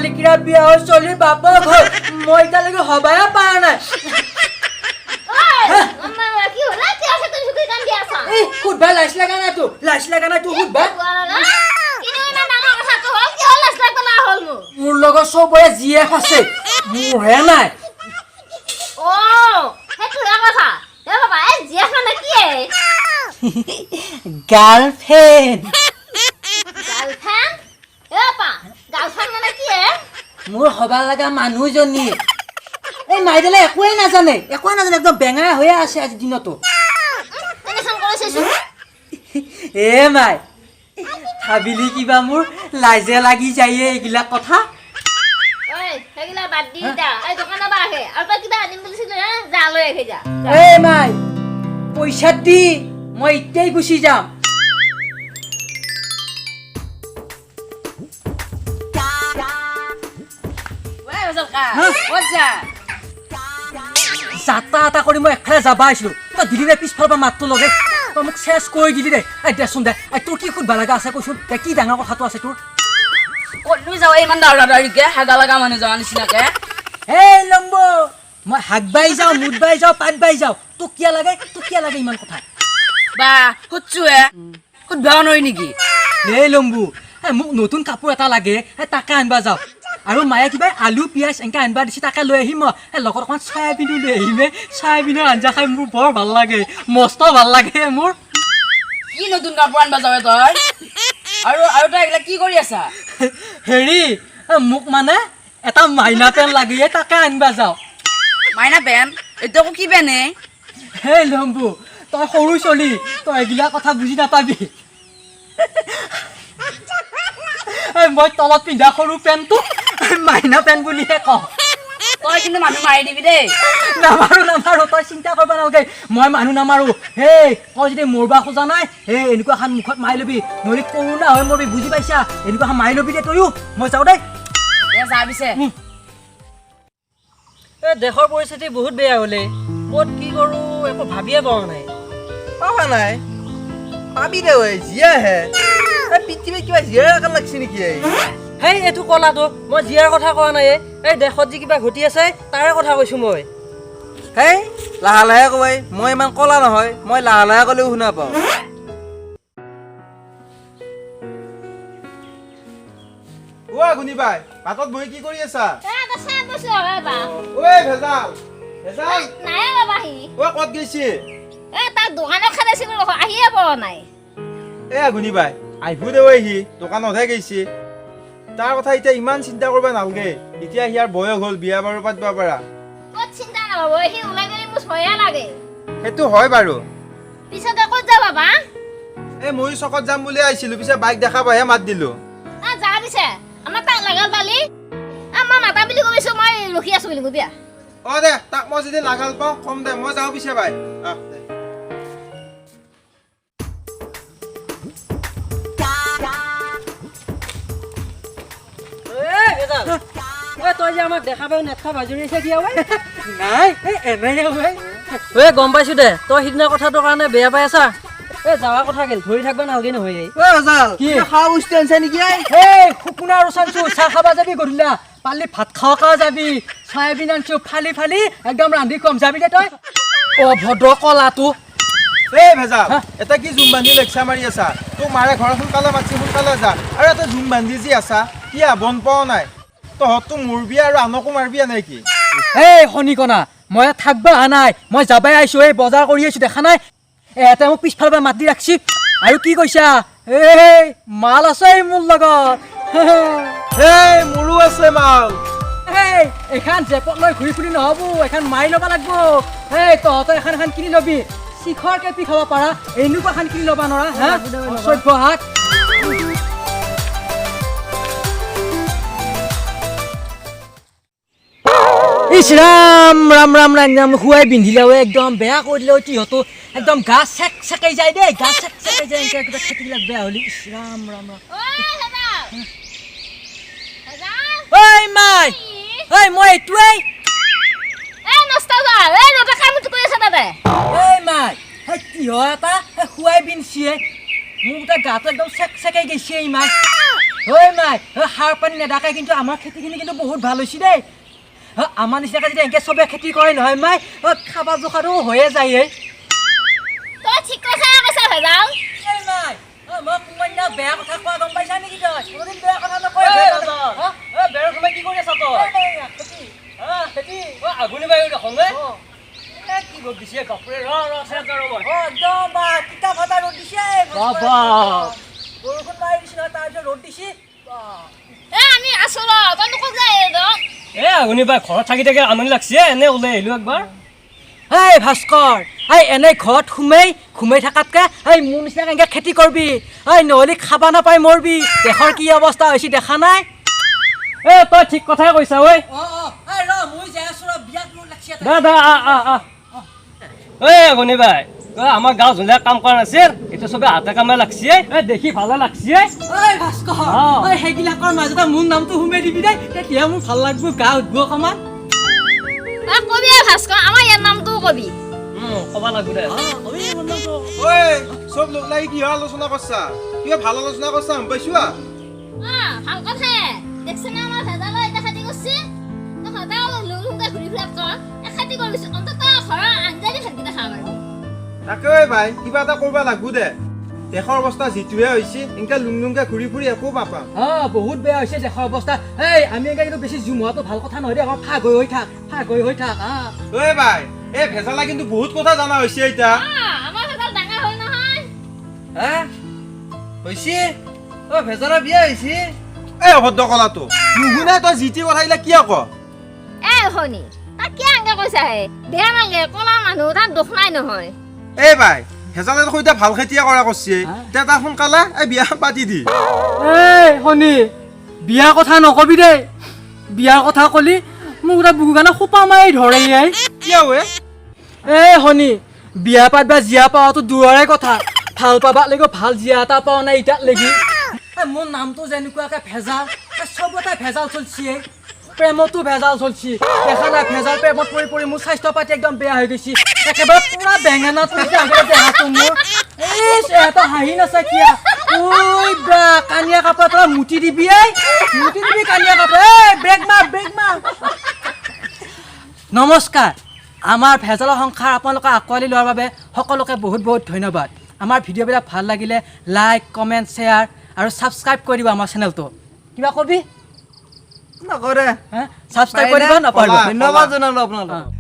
মালিকিৰা বিয়া হৈ চলি বাপৰ ঘৰ মই এতিয়ালৈকে হবাই পৰা নাই কি হলা কি আছে তুই শুধু কান দিয়া আছা এই খুদবা লাইছ লাগা না তো খুদবা কিনো ইমান ডাঙৰ কথা তো হল কি হল লাজ লাগা না হল মোৰ লগত সবৰে জিএফ আছে মোৰহে নাই ও হেতু কথা এ বাবা এ জিএফ মানে কি এ গাৰ্লফ্ৰেণ্ড গাৰ্লফ্ৰেন্ড এ বাবা গাৰ্লফ্ৰেন্ড মানে কি এ মোৰ হবা লগা মানুহজনী এই মাইদেলে একোৱে নাজানে একদম বেঙা হৈ আছে আজি দিনতো টেনশন কৰিছছো এ মাই ভাবিলি কিবা মোৰ লাজে লাগি যায় এইগিলা কথা ওই হেগিলা বাদ দি দা এই দোকানে বা আহে আর তই কিবা আনিম বলিছিল না যা লৈ আহে যা এ মাই পইচা দি মই ইতেই গুছি যাম ওই ওজলকা ওজা যাতা আটা কৰি মই একফালে যাবা আহিছিলো তই দিলি দে পিছফালৰ পৰা মাতটো লগে তই মোক চেছ কৰি দিলি দে দেচোন দে তোৰ কি সুধবা লগা আছে কৈছোন দে কি ডাঙৰ কথাটো আছে তোৰ কল্লু যাও ইমান দাউৰাদাউৰিকে হাগা লগা মানুহ যোৱা নিচিনাকে এই লম্বো মই হাক বাই যাওঁ মুদ বাই যাওঁ পাত বাই যাওঁ তোক কিয় লাগে ইমান কথা বা সুধছোহে সুধবাও নোৱাৰি নেকি এই লম্বু মোক নতুন কাপোৰ এটা লাগে তাকে আনবা যাওঁ আৰু মায়ে কিবা আলু পিঁয়াজ এনেকৈ আনবা দিছে তাকে লৈ আহিম মই লগত অকণমান চয়াবিনো লৈ আহিমে চয়াবিনৰ আঞ্জা খাই মোৰ বৰ ভাল লাগে মস্ত ভাল লাগে মোৰ কি নতুন কাপোৰ আনবা যাৱে তই আৰু তই এইবিলাক কি কৰি আছা হেৰি মোক মানে এটা মাইনা পেন লাগে তাকে আনবা যাওঁ মাইনা পেন এইটো আকৌ কি পেনে হেই লম্বু তই সৰু চলি তই এইগিলা কথা বুজি নাপাবি মই তলত পিন্ধা সৰু পেণ্টটো মাইনা পেন বুলিহে কওঁ তই কিন্তু মানুহ মাৰি দিবি দেই নামাৰো তই চিন্তা কৰিব নালাগে মই মানুহ নামাৰো হেই তই যদি মৰবা খোজা নাই হেই এনেকুৱা এখন মুখত মাৰি ল'বি নহ'লে কৰোণা হৈ মৰবি বুজি পাইছা এনেকুৱা এখন মাৰি ল'বি দে তয়ো মই যাওঁ দেই যা পিছে দেশৰ পৰিস্থিতি বহুত বেয়া হ'লে ক'ত কি কৰোঁ একো ভাবিয়ে পোৱা নাই পাবা নাই পাবি দে ঐ জীয়াহে পৃথিৱীত কিবা জীয়াৰ আকাৰ লাগছে নেকি হেই এইটো কলাটো মই জীয়াৰ কথা কোৱা নাই এই দেশত যি কিবা ঘটি আছে তাৰে কথা কৈছোঁ মই হেই লাহে লাহে কবাই মই ইমান কলা নহয় মই লাহে লাহে ক'লেও শুনা পাওঁ ঐ গুণিবাই ভাতত বহি কি কৰি আছা এটা চাই বসো বাবা ঐ ভেজাল নাই বাবা হি ঐ ক'ত গৈছি এ তাৰ দোকানত খাইছিল আহিয়ে পৰা নাই এ গুণিবাই আহিব দে ঐ সি দোকানতহে গৈছি তাৰ কথা এতিয়া ইমান চিন্তা কৰিব নালাগে এতিয়া সিয়াৰ বয়স হ'ল বিয়া বাৰু পাতিব পাৰা ক'ত চিন্তা নকৰিব সি ওলাই গ'লে মোৰ ভয়া লাগে সেইটো হয় বাৰু পিছতে ক'ত যা বাবা এই ময়ো চকত যাম বুলি আহিছিলো পিছে বাইক দেখা পাইহে মাত দিলো যা পিছে আমাৰ তাক লাগাল পালি আমাৰ মাতা বুলি কৈছো মই ৰখি আছো বুলি কবি দে তাক মই যদি লাগাল পাওঁ কম দে মই যাওঁ পিছে বাই তই যে আমাক দেখা পাই নেটখা ভাজুৰি আছে কিয় নাই এনেই গম পাইছো দে তই সিদিনা কথাটোৰ কাৰণে বেয়া পাই আছা যাৱা কথা গেল ধৰি থাকিব নালাগে নহয় শুকুনা আৰু চাইছো চাহ খাবা যাবি গধূলা পালি ভাত খাওয়া যাবি চয়াবিন আনছো ফালি ফালি একদম ৰান্ধি কম যাবি দে তই অভদ্ৰ কলাটো এই ভেজাল এটা কি জুম বান্ধি লেকচা মাৰি আছা তোক মাৰে ঘৰ সোনকালে মাতছি সোনকালে যা আৰু এটা জুম বান্ধি যি আছা কিয়া বন পোৱা নাই তহঁতটো মৰবি আৰু আনকো মাৰবি নে কি এই শনিকণা মই থাকবা অহা নাই মই যাবাই আহিছো এই বজাৰ কৰি আহিছো দেখা নাই এটা মোক পিছফালৰ পৰা মাতি ৰাখছি আৰু কি কৈছা এই মাল আছে মোৰ লগত এই মোৰো আছে মাল এই এখন জেপত লৈ ঘূৰি ফুৰি নহ'ব এখন মাৰি ল'ব লাগিব এই তহঁতৰ এখন কিনি ল'বি শিখৰকে পিখাব পাৰা এনেকুৱা এখন কিনি ল'বা নৰা হা অসভ্য হাত ইছ ৰাম ৰাম ৰাম ৰাম শুৱাই পিন্ধিলে একদম বেয়া কৰি দিলে তিহঁতো একদম গা চেক চেকাই যায় দেই গা চেক চেকাই যায় এনেকৈ কিবা খেতিবিলাক বেয়া হ'লি ইছ ৰাম ৰাম ৰাম ঐ মাই ঐ মই এইটোৱেই নষ্ট যা এই নটা কামটো কৰি আছে তাতে ঐ মাই এই তিহ এটা শুৱাই পিন্ধিছে মোৰ গোটেই গাটো একদম চেক চেকাই গৈছে ইমান ঐ মাই সাৰ পানী নেদাকে কিন্তু আমাৰ খেতিখিনি কিন্তু বহুত ভাল হৈছে দেই আমাৰ নিচিনাকৈ যদি এনেকৈ চবে খেতি কৰে নহয় মাই খাবা জোখাটো হৈয়ে যায় তই ঠিক কথাই কৈছা ভেজাল এই মাই মই কোনোবা বেয়া কথা কোৱা গম পাইছা নেকি তই কোনোদিন বেয়া কথা নকয় বেৰৰ সময় কি কৰি আছা তই খেতি আগুনি বায়ু দেখোন কি ৰ'দ দিছে বাপৰে একদম বা কিতাপ এটা ৰ'দ দিছে বৰষুণ মাৰি দিছে নহয় তাৰপিছত ৰ'দ দিছে আমি আছো ৰ তই নোকোক যায় আগুনি বাই ঘৰত থাকি থাকি আমনি লাগছে এনে ওলাই আহিলো একবাৰ এই ভাস্কৰ এনে ঘৰত সোমাই থকাতকৈ মোৰ নিচিনাকৈ এনেকৈ খেতি কৰবি নহ'লে খাবা নাপাই মৰবি দেশৰ কি অৱস্থা হৈছে দেখা নাই তই ঠিক কথাই কৈছা ঐ দা আগুনি বাই আমাৰ গাঁও যোনবিলাক কাম কৰা নাছিল এতিয়া চবে হাতে কামে লাগছে দেখি ভালে লাগছে ভাস্কৰ সেইবিলাকৰ মাজতে মোৰ নামটো সোমাই দিবি দেই তেতিয়া মোৰ ভাল লাগব গা উঠব অকণমান কবি ভাস্কৰ আমাৰ ইয়াৰ নামটোও কবি ক'বা লাগব দে ঐ চব লোক লাগি কিহৰ আলোচনা কৰছা কিবা ভাল আলোচনা কৰছা গম পাইছো ভাল কথা দেখছে না আমাৰ ভেজালৰ এটা খেতি কৰিছে সদায় লুংলুংকে ঘূৰি ফুৰাত কৰ খেতি কৰিছো অন্তত ঘৰৰ আঞ্জাদি ভাতকেইটা খাম আৰু তাকে ভাই কিবা এটা কৰিব লাগব দে দেশৰ অৱস্থা যিটোহে হৈছে এনেকৈ লুংলুংকে ঘূৰি ফুৰি একো নাপাম বহুত বেয়া হৈছে দেশৰ অৱস্থা আমি এনেকৈ কিন্তু বেছি জুম হোৱাটো ভাল কথা নহয় দেই আমাৰ ফাগ হৈ থাক ঐ ভাই এই ভেজালা কিন্তু বহুত কথা জানা হৈছে এতিয়া আমাৰ ভেজাল ডাঙৰ হ'ল নহয় হৈছে ভেজালৰ বিয়া হৈছে এই অভদ্ৰ কলাটো নুশুনে তই যিটি কথা এইবিলাক কিয় ক শুনি তাক কিয় এনেকে কৈছা হে বেয়া নালাগে কলা মানুহ তাক দুখ নাই নহয় এই ভাই ভেজালে দেখোন এতিয়া ভাল খেতিয়ে কৰা কৰিছে এতিয়া তাক সোনকালে এই বিয়া পাতি দি শনি বিয়াৰ কথা নকবি দেই বিয়াৰ কথা কলি মোক এটা বুকু গানে সোপা মাৰি ধৰে কিয় শনি বিয়া পাতিবা জীয়া পাৱাটো দূৰৰে কথা ভাল পাবা লাগিব ভাল জীয়া এটা পাওঁ নাই ইটাত লাগি মোৰ নামটো যেনেকুৱাকৈ ভেজাল চবতে ভেজাল চলছে প্ৰেমতো ভেজাল চলছে দেখা নাই ভেজাল প্ৰেমত পৰি পৰি মোৰ স্বাস্থ্য পাতি একদম বেয়া হৈ গৈছে একেবাৰে পুৰা বেঙেনা পৰিছে দেহাটো মোৰ এটা হাঁহি নাচাই কিয়া ঐ বা কানিয়া কাপোৰ তই মুঠি দিবি কানিয়া কাপোৰ ব্ৰেক মাৰ নমস্কাৰ আমাৰ ভেজালৰ সংসাৰ আপোনালোকে আঁকোৱালি লোৱাৰ বাবে সকলোকে বহুত বহুত ধন্যবাদ আমাৰ ভিডিঅ'বিলাক ভাল লাগিলে লাইক কমেণ্ট শ্বেয়াৰ আৰু ছাবস্ক্ৰাইব কৰি দিব আমাৰ চেনেলটো কিবা কবি নকৰে ছাবস্ক্ৰাইব কৰিব নাপাহৰিব ধন্যবাদ জনালো আপোনালোকক